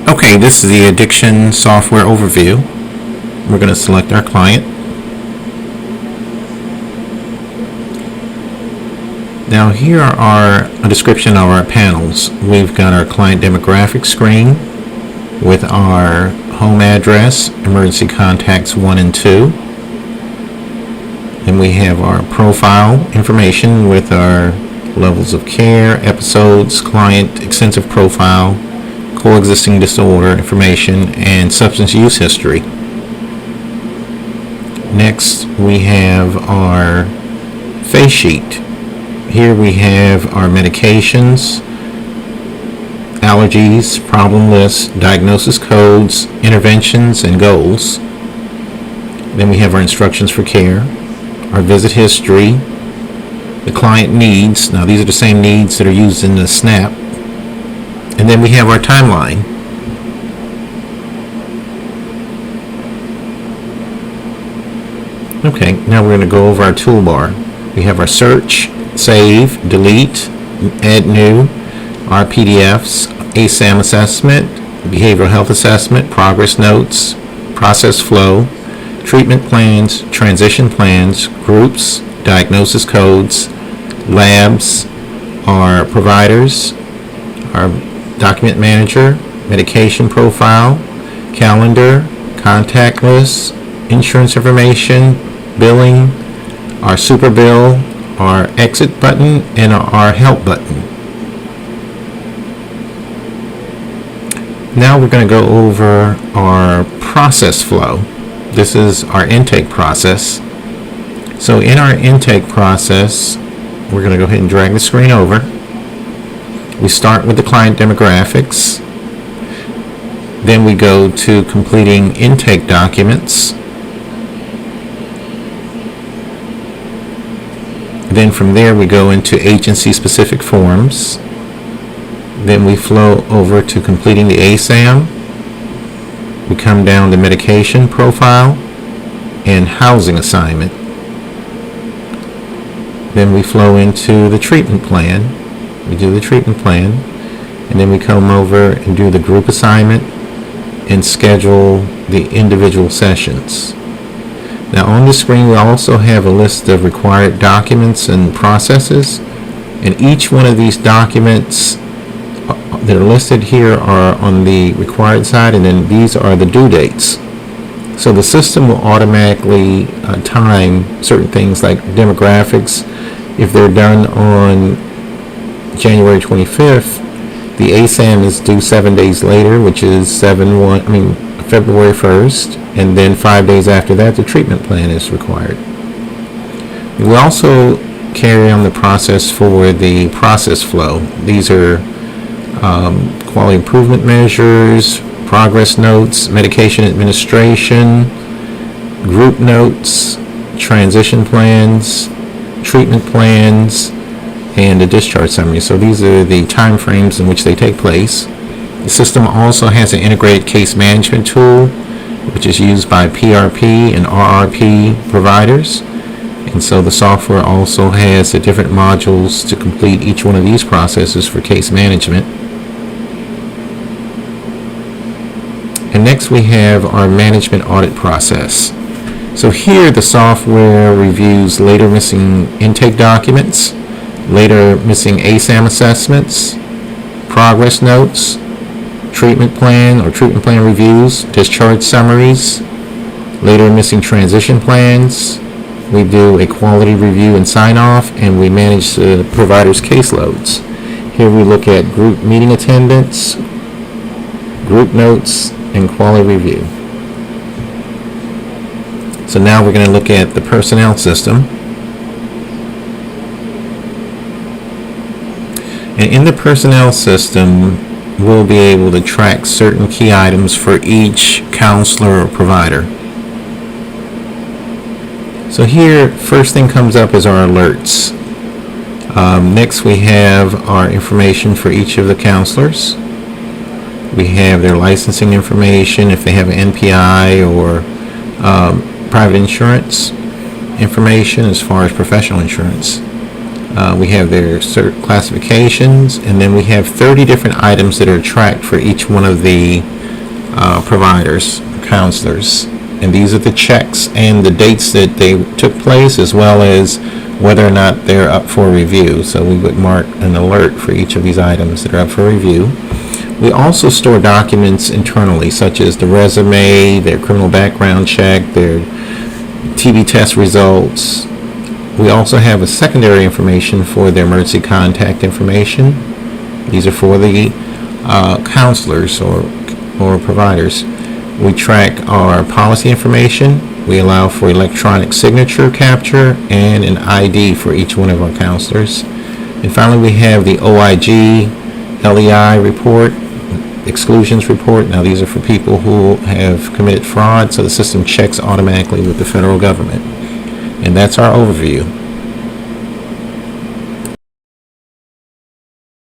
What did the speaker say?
Okay, this is the addiction software overview. We're going to select our client. Now here are a description of our panels. We've got our client demographic screen with our home address, emergency contacts 1 and 2. Then we have our profile information with our levels of care, episodes, client extensive profile, coexisting disorder information, and substance use history. Next, we have our face sheet. Here we have our medications, allergies, problem lists, diagnosis codes, interventions, and goals. Then we have our instructions for care, our visit history, the client needs. Now these are the same needs that are used in the SNAP. And then we have our timeline. Okay, now we're going to go over our toolbar. We have our search, save, delete, add new, our PDFs, ASAM assessment, behavioral health assessment, progress notes, process flow, treatment plans, transition plans, groups, diagnosis codes, labs, our providers, our document manager, medication profile, calendar, contact list, insurance information, billing, our super bill, our exit button, and our help button. Now we're going to go over our process flow. This is our intake process. So in our intake process, we're going to go ahead and drag the screen over. We start with the client demographics. Then we go to completing intake documents. Then from there we go into agency-specific forms. Then we flow over to completing the ASAM. We come down to medication profile and housing assignment. Then we flow into the treatment plan. We do the treatment plan, and then we come over and do the group assignment and schedule the individual sessions. Now on the screen we also have a list of required documents and processes, and each one of these documents that are listed here are on the required side, and then these are the due dates. So the system will automatically time certain things like demographics. If they're done on January 25th, the ASAM is due 7 days later, which is February 1st, and then 5 days after that the treatment plan is required. We also carry on the process for the process flow. These are quality improvement measures, progress notes, medication administration, group notes, transition plans, treatment plans, and the discharge summary. So these are the time frames in which they take place. The system also has an integrated case management tool, which is used by PRP and RRP providers. And so the software also has the different modules to complete each one of these processes for case management. And next we have our management audit process. So here the software reviews later missing intake documents, later missing ASAM assessments, progress notes, treatment plan or treatment plan reviews, discharge summaries, later missing transition plans. We do a quality review and sign off, and we manage the provider's caseloads. Here we look at group meeting attendance, group notes, and quality review. So now we're going to look at the personnel system. And in the personnel system, we'll be able to track certain key items for each counselor or provider. So here, first thing comes up is our alerts. Next we have our information for each of the counselors. We have their licensing information, if they have an NPI or private insurance. information as far as professional insurance. We have their cert classifications, and then we have 30 different items that are tracked for each one of the providers, counselors. And these are the checks and the dates that they took place, as well as whether or not they're up for review. So we would mark an alert for each of these items that are up for review. We also store documents internally, such as the resume, their criminal background check, their TB test results. We also have a secondary information for their emergency contact information. These are for the counselors or providers. We track our policy information. We allow for electronic signature capture and an ID for each one of our counselors. And finally, we have the OIG LEI report, exclusions report. Now, these are for people who have committed fraud, so the system checks automatically with the federal government. And that's our overview.